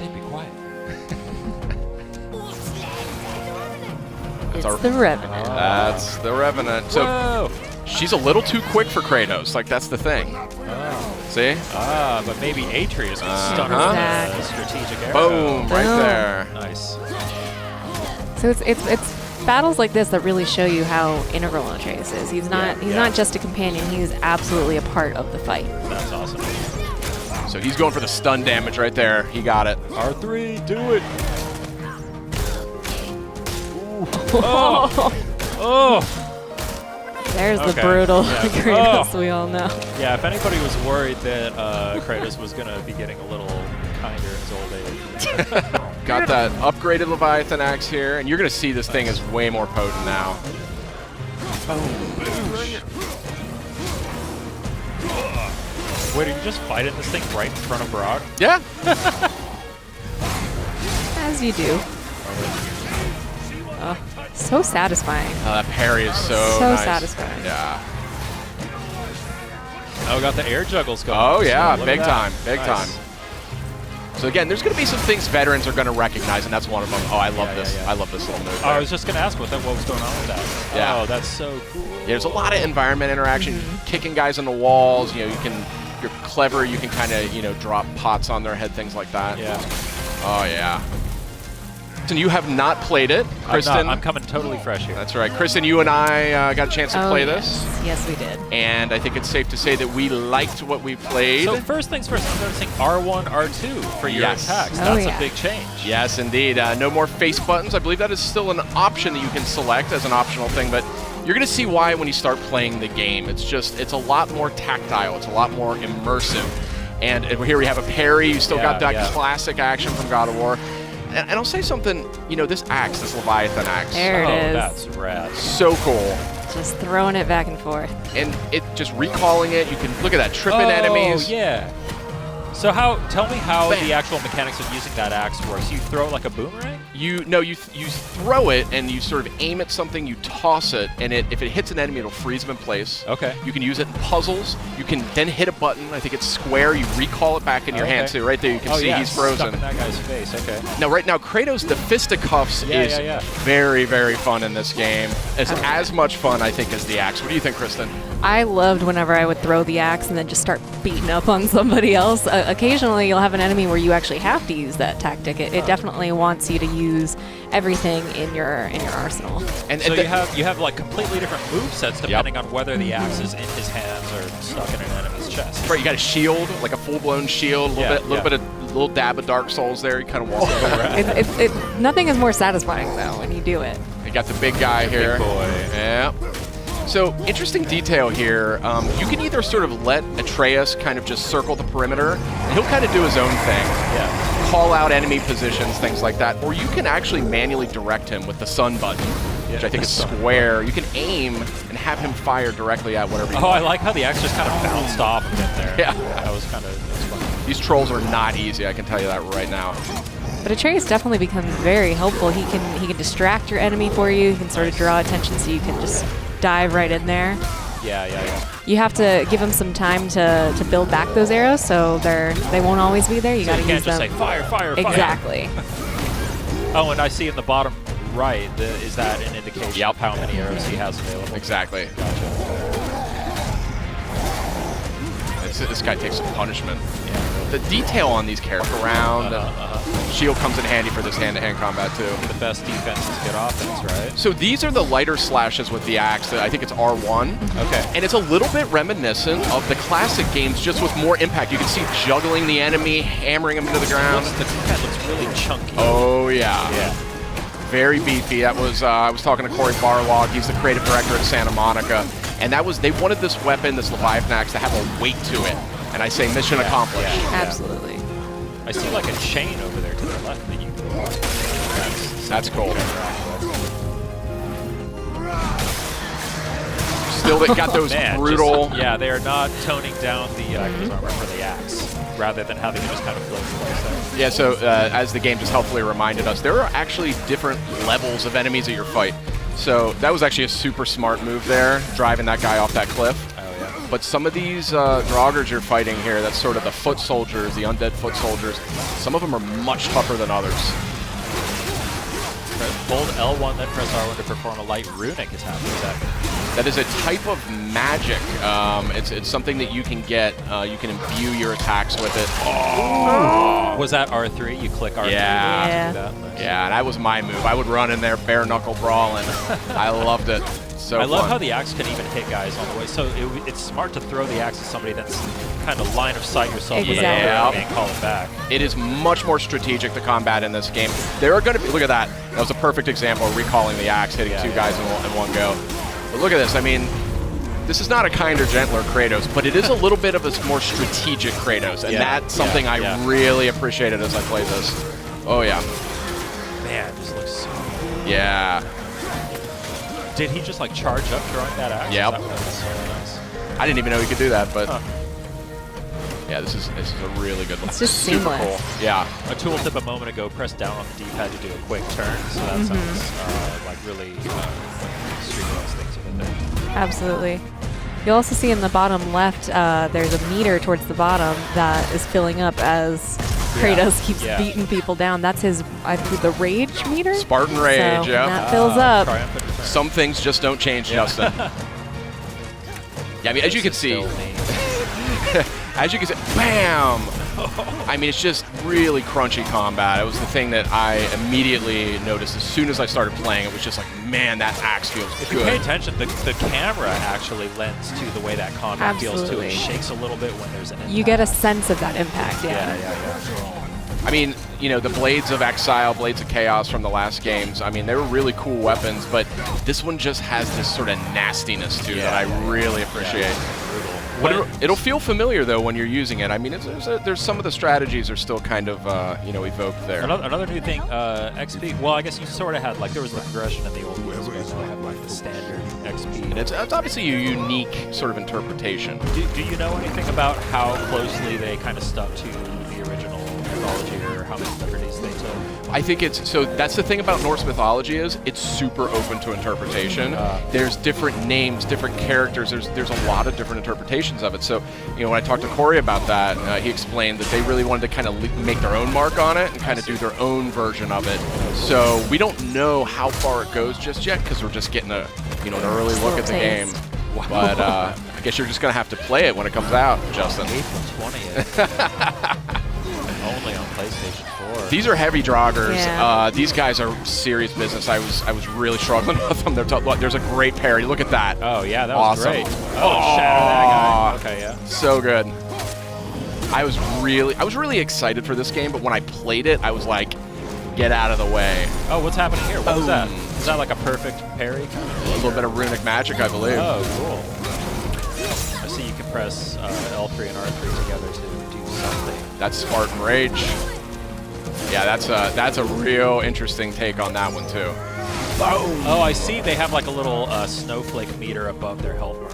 Be quiet. It's the Revenant. That's the Revenant. So Whoa. she's a little too quick for Kratos. Like, that's the thing. Oh. See? But maybe Atreus can stun her Exactly. with a strategic arrow. Boom, right there. Nice. So it's battles like this that really show you how integral Atreus is. He's not just a companion. He is absolutely a part of the fight. That's awesome. So he's going for the stun damage right there. He got it. R3, do it. Oh. Oh. There's the brutal Kratos we all know. Yeah, if anybody was worried that Kratos was going to be getting a little kinder in his old age. Got that upgraded Leviathan axe here, and you're going to see this thing is way more potent now. Wait, are you just fighting this thing right in front of Brock? Yeah. As you do. Oh, so satisfying. That parry is so nice. Satisfying. Yeah. Oh, we got the air juggles going. Oh, yeah. So Big look at time. that. Big time. So again, there's going to be some things veterans are going to recognize, and that's one of them. Oh, I love this. yeah. I love this little move. Oh, I was just going to ask what was going on with that. Yeah. Oh, that's so cool. Yeah, there's a lot of environment interaction, kicking guys on the walls. You know, you're clever. You can kind of, drop pots on their head, things like that. Yeah. Oh, yeah. And you have not played it, Kristen. I'm coming totally fresh here. That's right. Kristen, you and I got a chance to play this. Yes, we did. And I think it's safe to say that we liked what we played. So first things first, I'm noticing R1, R2 for your attacks. That's a big change. Yes, indeed. No more face buttons. I believe that is still an option that you can select as an optional thing, but you're going to see why when you start playing the game. It's a lot more tactile. It's a lot more immersive. And here we have a parry. You still got that classic action from God of War. And I'll say something, this axe, this Leviathan axe. There it is. That's rad. So cool. Just throwing it back and forth. And it just recalling it, you can look at that, tripping enemies. Oh, yeah. So tell me how the actual mechanics of using that axe works. You throw it like a boomerang? You throw it and you sort of aim at something, you toss it, and if it hits an enemy, it'll freeze them in place. Okay. You can use it in puzzles. You can then hit a button. I think it's square. You recall it back in your hand. So right there, you can see he's frozen. Stuck in that guy's face. Okay. Now, right now, Kratos, the fisticuffs is very, very fun in this game. It's as much fun, I think, as the axe. What do you think, Kristen? I loved whenever I would throw the axe and then just start beating up on somebody else. Occasionally, you'll have an enemy where you actually have to use that tactic. It definitely wants you to use everything in your arsenal. And so you have like completely different movesets depending on whether the axe is in his hands or stuck in an enemy's chest. Right, you got a shield, like a full-blown shield, a little dab of Dark Souls there. You kind of walk around. Nothing is more satisfying though when you do it. You got the big guy here. Big boy. Yeah. So, interesting detail here. You can either sort of let Atreus kind of just circle the perimeter, and he'll kind of do his own thing. Yeah. Call out enemy positions, things like that. Or you can actually manually direct him with the sun button, which I think is square. You can aim and have him fire directly at whatever you want. I like how the axe just kind of bounced off a bit there. Yeah. That was kind of fun. These trolls are not easy, I can tell you that right now. But Atreus definitely becomes very helpful. He can distract your enemy for you. He can sort of draw attention so you can just dive right in there. Yeah. You have to give them some time to build back those arrows, so they won't always be there. You got to use them. You can't just say fire, fire, exactly. fire. Oh, and I see in the bottom right, is that an indication of how many arrows he has available? Exactly. Gotcha. This guy takes some punishment. Yeah. The detail on these character round, shield comes in handy for this hand-to-hand combat too. The best defense is good offense, right? So these are the lighter slashes with the axe. I think it's R1. Okay. And it's a little bit reminiscent of the classic games, just with more impact. You can see juggling the enemy, hammering him into the ground. The head looks really chunky. Oh yeah. Yeah. Very beefy. That was I was talking to Corey Barlog. He's the creative director at Santa Monica, and they wanted this weapon, this Leviathan axe, to have a weight to it. And I say mission accomplished. Absolutely. I see like a chain over there to the left that you can. That's cool. Still got those brutal. They are not toning down the armor for the axe, rather than having it just kind of float through. Yeah, so as the game just helpfully reminded us, there are actually different levels of enemies at your fight. So that was actually a super smart move there, driving that guy off that cliff. Oh, yeah. but some of these Draugrs you're fighting here, that's sort of the foot soldiers, the undead foot soldiers, some of them are much tougher than others. Hold L1, then press R1 to perform a light runic attack. What is that? That is a type of magic. It's something that you can get. You can imbue your attacks with it. Oh. Was that R3? You click R3 Yeah. to do that? Nice. Yeah, and that was my move. I would run in there bare knuckle brawling. I loved it. So I love fun. how the axe can even hit guys on the way. So it's smart to throw the axe at somebody that's kind of line of sight yourself with Exactly. another and call it back. It is much more strategic, the combat in this game. There are going to be, look at that. That was a perfect example of recalling the axe, hitting two guys in one go. But look at this. I mean, this is not a kinder, gentler Kratos, but it is a little bit of a more strategic Kratos, and that's something I really appreciated as I played this. Oh, yeah. Man, this looks so good. Yeah. Did he just like charge up throwing that axe? Yep. That's so nice. I didn't even know he could do that, but yeah, this is a really good one. It's just super seamless. cool. Yeah. A tooltip a moment ago, press down on the D-pad to do a quick turn, so that sounds like really streamless things with it. Absolutely. You'll also see in the bottom left, there's a meter towards the bottom that is filling up as Kratos keeps beating people down. That's his, I think, the rage meter? Spartan Rage, so yeah. that fills up. Some things just don't change, Justin. Yeah, I mean, as you can see, bam! I mean, it's just really crunchy combat. It was the thing that I immediately noticed as soon as I started playing. It was just like, man, that axe feels If good. you pay attention, the camera actually lends to the way that combat feels too. It shakes a little bit when there's an impact. You get a sense of that impact, I mean, you know, the Blades of Exile, Blades of Chaos from the last games, I mean, they were really cool weapons, but this one just has this sort of nastiness to it that I really appreciate. It'll feel familiar, though, when you're using it. I mean, there's some of the strategies are still kind of, evoked there. Another new thing, XP, well, I guess you sort of had, like, there was the progression in the old games, but now I have, like, the standard XP. And it's obviously a unique sort of interpretation. Do you know anything about how closely they kind of stuck to the original mythology, or how many liberties they took? I think that's the thing about Norse mythology is it's super open to interpretation. There's different names, different characters. There's a lot of different interpretations of it. So, you know, when I talked to Corey about that, he explained that they really wanted to kind of make their own mark on it and kind of do their own version of it. So we don't know how far it goes just yet because we're just getting an early look at the game. But I guess you're just gonna have to play it when it comes out, Justin. April 20th. Only on PlayStation 4. These are heavy Draugrs. Yeah. These guys are serious business. I was really struggling with them. There's a great parry. Look at that. Oh yeah, that was awesome. great. Oh, shatter that guy. Okay, yeah. So good. I was really excited for this game, but when I played it, I was like, get out of the way. Oh, what's happening here? What is that? Is that like a perfect parry? A little bit of runic magic, I believe. Oh, cool. I see you can press L3 and R3 together to do something. That's Spartan Rage. Yeah, that's a real interesting take on that one too. Boom. Oh, I see. They have like a little snowflake meter above their health bar.